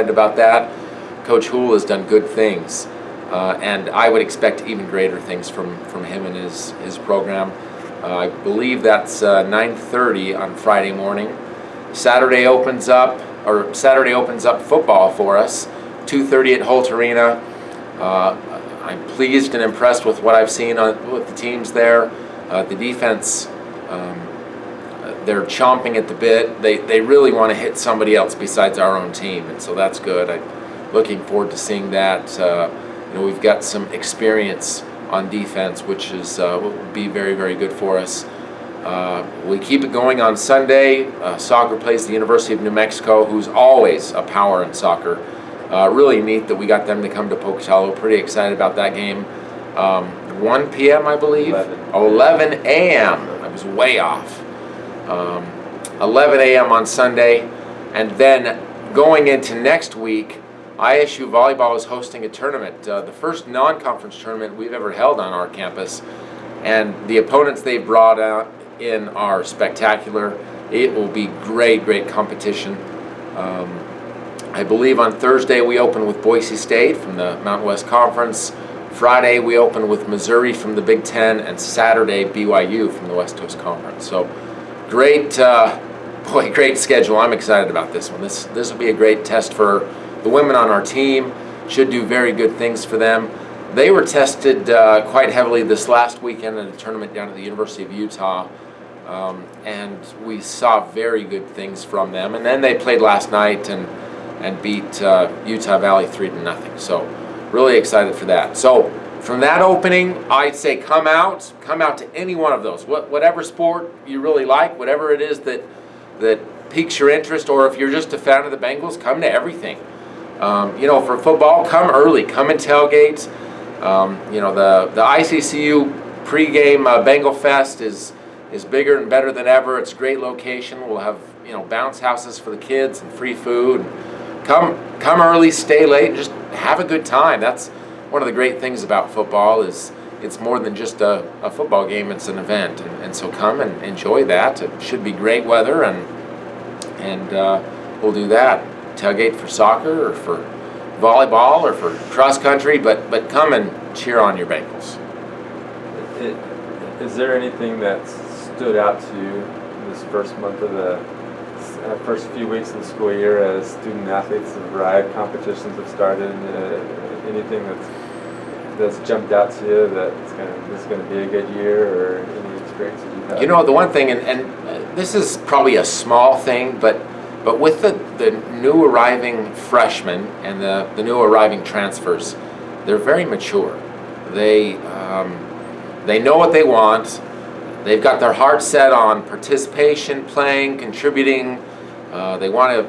about that. Coach Houle has done good things, and I would expect even greater things from him and his program. I believe that's 9:30 on Friday morning. Saturday opens up football for us, 2:30 at Holt Arena. I'm pleased and impressed with what I've seen with the teams there. The defense, they're chomping at the bit. They really want to hit somebody else besides our own team, and so that's good. I'm looking forward to seeing that. We've got some experience on defense, which will be very, very good for us. We keep it going on Sunday. Soccer plays the University of New Mexico, who's always a power in soccer. Really neat that we got them to come to Pocatello. Pretty excited about that game. 1 p.m. I believe. 11 a.m. I was way off. 11 a.m. on Sunday, and then going into next week, ISU Volleyball is hosting a tournament, the first non-conference tournament we've ever held on our campus, and the opponents they've brought out in are spectacular. It will be great competition. I believe on Thursday we open with Boise State from the Mountain West Conference. Friday we open with Missouri from the Big Ten, and Saturday BYU from the West Coast Conference. So great schedule. I'm excited about this one. This will be a great test for the women on our team. Should do very good things for them. They were tested quite heavily this last weekend in a tournament down at the University of Utah, and we saw very good things from them. And then they played last night and beat Utah Valley 3-0. So really excited for that. So from that opening, I'd say come out to any one of those. Whatever sport you really like, whatever it is that piques your interest, or if you're just a fan of the Bengals, come to everything. For football, come early, come and tailgate. The ICCU pregame Bengal Fest is bigger and better than ever. It's a great location. We'll have bounce houses for the kids and free food. Come early, stay late, and just have a good time. That's one of the great things about football is it's more than just a football game. It's an event, and so come and enjoy that. It should be great weather, and we'll do that. Tailgate for soccer or for volleyball or for cross country, but come and cheer on your Bengals. Is there anything that stood out to you this first month of the first few weeks of the school year as student athletes have arrived, competitions have started? Anything that's jumped out to you that this is going to be a good year, or any experiences you've had? The one thing, and this is probably a small thing, but with the new arriving freshmen and the new arriving transfers, they're very mature. They know what they want. They've got their heart set on participation, playing, contributing. They want to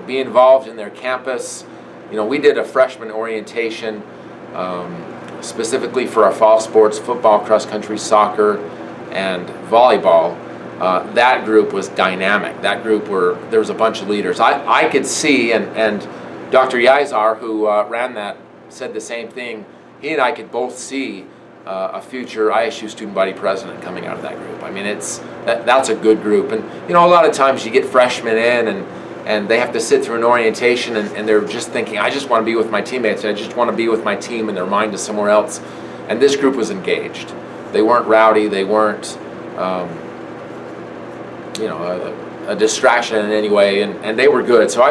be involved in their campus. We did a freshman orientation specifically for our fall sports, football, cross country, soccer, and volleyball. That group was dynamic. That group there was a bunch of leaders. I could see, and Dr. Yazar, who ran that, said the same thing. He and I could both see a future ISU student body president coming out of that group. I mean, that's a good group. And a lot of times you get freshmen in and they have to sit through an orientation and they're just thinking, I just want to be with my teammates. I just want to be with my team, and their mind is somewhere else. And this group was engaged. They weren't rowdy. They weren't a distraction in any way, and they were good. So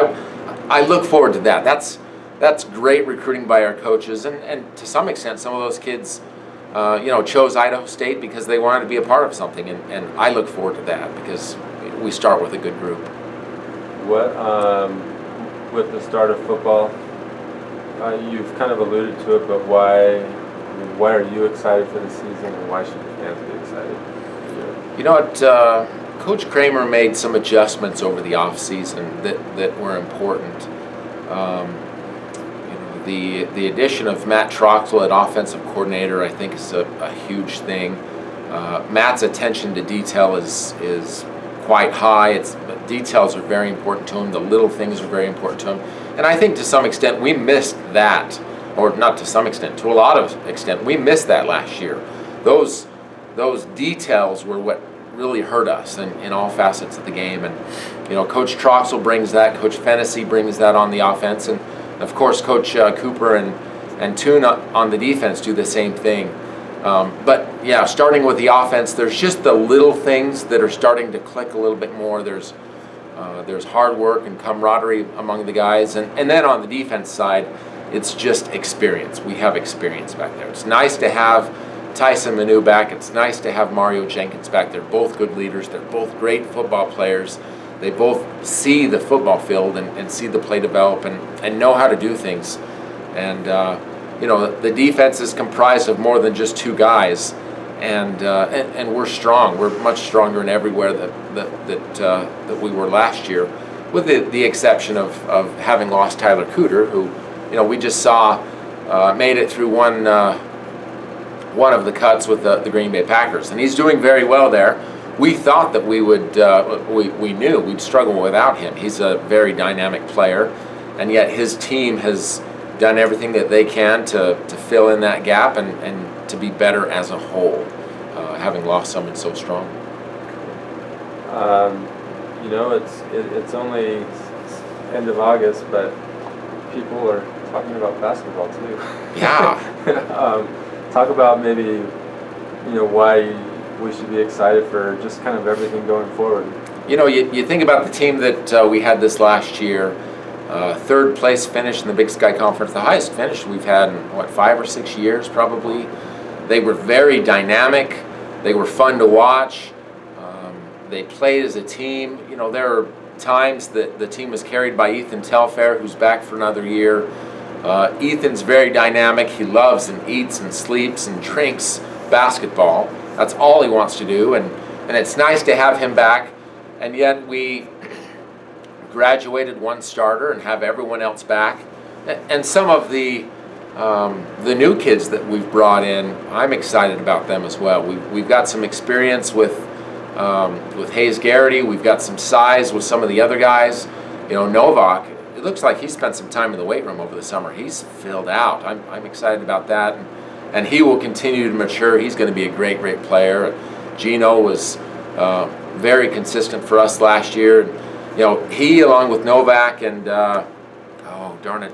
I look forward to that. That's great recruiting by our coaches, and to some extent some of those kids chose Idaho State because they wanted to be a part of something, and I look forward to that because we start with a good group. What with the start of football, you've kind of alluded to it, but why are you excited for the season, and why should the fans be excited? You know what? Coach Kramer made some adjustments over the off-season that were important. The addition of Matt Troxel at offensive coordinator, I think, is a huge thing. Matt's attention to detail is quite high. Details are very important to him. The little things are very important to him. And I think to some extent we missed that, or not to some extent, to a lot of extent, we missed that last year. Those details were what really hurt us in all facets of the game. And Coach Troxel brings that, Coach Fennessy brings that on the offense, and of course Coach Cooper and Toon on the defense do the same thing. But yeah, starting with the offense, there's just the little things that are starting to click a little bit more. There's hard work and camaraderie among the guys, and then on the defense side, it's just experience. We have experience back there. It's nice to have Tyson Manu back. It's nice to have Mario Jenkins back. They're both good leaders. They're both great football players. They both see the football field and see the play develop and know how to do things. And the defense is comprised of more than just two guys, and we're strong. We're much stronger in everywhere that we were last year, with the exception of having lost Tyler Cooter, who we just saw made it through one of the cuts with the Green Bay Packers, and he's doing very well there. We thought that we would, we knew we'd struggle without him. He's a very dynamic player, and yet his team has done everything that they can to fill in that gap and to be better as a whole, having lost someone so strong. It's only end of August, but people are talking about basketball too. Yeah. Talk about maybe, why we should be excited for just kind of everything going forward. You think about the team that we had this last year, third place finish in the Big Sky Conference, the highest finish we've had in, 5 or 6 years probably. They were very dynamic. They were fun to watch. They played as a team. There are times that the team was carried by Ethan Telfair, who's back for another year. Ethan's very dynamic. He loves and eats and sleeps and drinks basketball. That's all he wants to do, and it's nice to have him back. And yet we graduated one starter and have everyone else back. And some of the new kids that we've brought in, I'm excited about them as well. We've got some experience with Hayes Garrity. We've got some size with some of the other guys. Novak, it looks like he spent some time in the weight room over the summer. He's filled out. I'm excited about that, and he will continue to mature. He's going to be a great player. Gino was very consistent for us last year. He, along with Novak and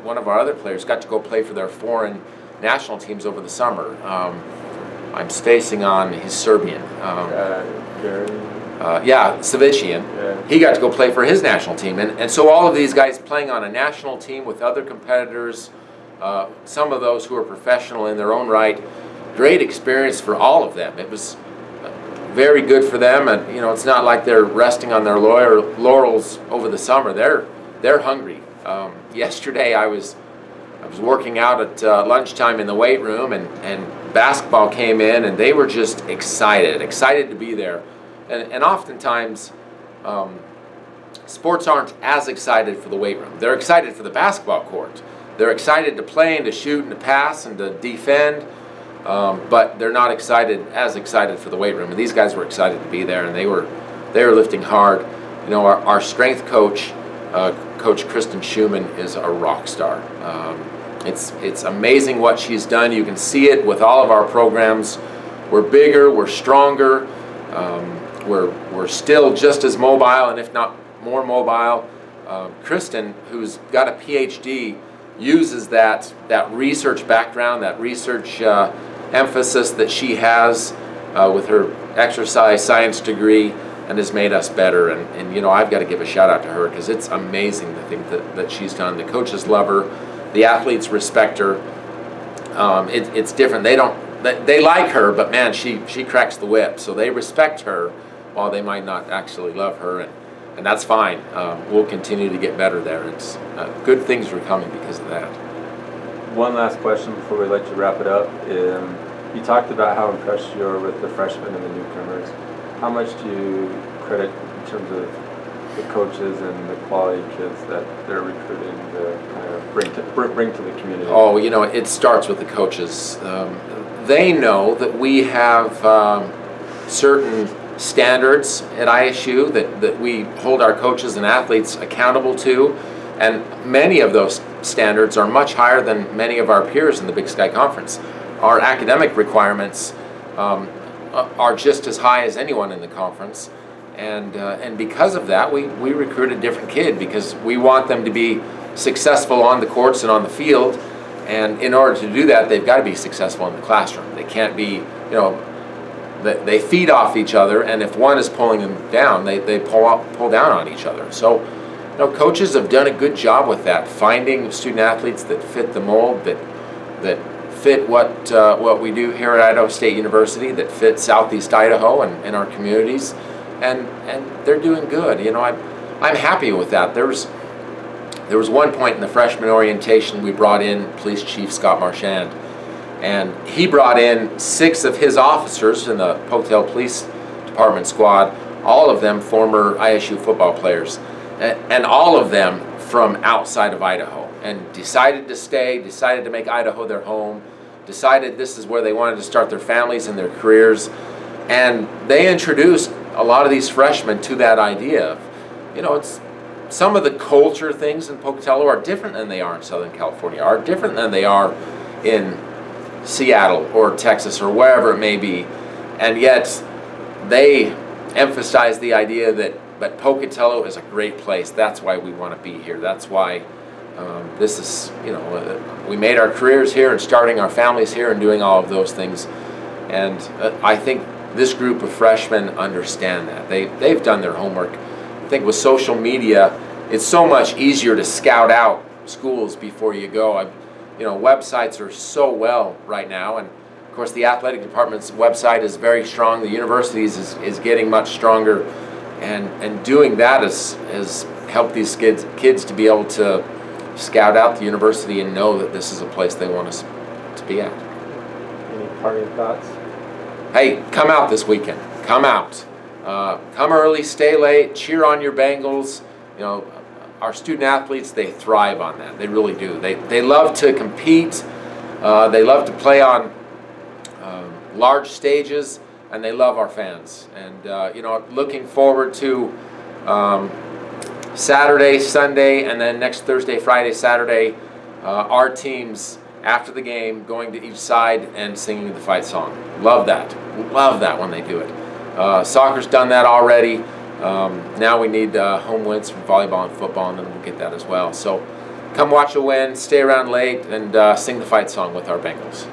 one of our other players, got to go play for their foreign national teams over the summer. I'm spacing on, he's Serbian. Savician. Yeah. He got to go play for his national team. And so all of these guys playing on a national team with other competitors, some of those who are professional in their own right, great experience for all of them. It was very good for them, and it's not like they're resting on their laurels over the summer. They're hungry. Yesterday I was working out at lunchtime in the weight room, and basketball came in, and they were just excited to be there. And oftentimes, sports aren't as excited for the weight room. They're excited for the basketball court. They're excited to play and to shoot and to pass and to defend, but they're not as excited for the weight room. And these guys were excited to be there, and they were lifting hard. Our strength coach, Coach Kristen Schumann, is a rock star. It's amazing what she's done. You can see it with all of our programs. We're bigger, we're stronger. We're still just as mobile, and if not more mobile. Kristen, who's got a PhD, uses that research background, that research emphasis that she has with her exercise science degree, and has made us better. And I've got to give a shout out to her, because it's amazing the thing that she's done. The coaches love her, the athletes respect her. It's different. They like her, but man, she cracks the whip. So they respect her, while they might not actually love her, and that's fine. We'll continue to get better there. It's good things are coming because of that. One last question before we let you wrap it up. You talked about how impressed you are with the freshmen and the newcomers. How much do you credit in terms of the coaches and the quality kids that they're recruiting to kind of bring to the community? Oh, it starts with the coaches. They know that we have certain standards at ISU that we hold our coaches and athletes accountable to, and many of those standards are much higher than many of our peers in the Big Sky Conference. Our academic requirements, are just as high as anyone in the conference. And because of that, we recruit a different kid because we want them to be successful on the courts and on the field. And in order to do that, they've got to be successful in the classroom. They can't be, they feed off each other, and if one is pulling them down, they pull down on each other. So, coaches have done a good job with that, finding student athletes that fit the mold, that fit what we do here at Idaho State University, that fit Southeast Idaho and our communities, and they're doing good. I'm happy with that. There was one point in the freshman orientation we brought in Police Chief Scott Marchand, and he brought in 6 of his officers in the Pocatello Police Department squad, all of them former ISU football players, and all of them from outside of Idaho, and decided to stay, decided to make Idaho their home, decided this is where they wanted to start their families and their careers, and they introduced a lot of these freshmen to that idea of, it's some of the culture things in Pocatello are different than they are in Southern California, are different than they are in Seattle or Texas or wherever it may be, and yet they emphasize the idea that Pocatello is a great place. That's why we want to be here. That's why this is, we made our careers here and starting our families here and doing all of those things. And I think this group of freshmen understand that. They've done their homework. I think with social media, it's so much easier to scout out schools before you go. Websites are so well right now, and of course the athletic department's website is very strong. The university's is getting much stronger, and doing that has helped these kids to be able to scout out the university and know that this is a place they want us to be at. Any parting thoughts? Hey, come out this weekend. Come out. Come early, stay late, cheer on your Bengals. Our student athletes, they thrive on that. They really do. They love to compete. They love to play on large stages, and they love our fans. And looking forward to Saturday, Sunday, and then next Thursday, Friday, Saturday, our teams after the game going to each side and singing the fight song. Love that. Love that when they do it. Soccer's done that already. Now we need home wins from volleyball and football, and then we'll get that as well. So come watch a win, stay around late, and sing the fight song with our Bengals.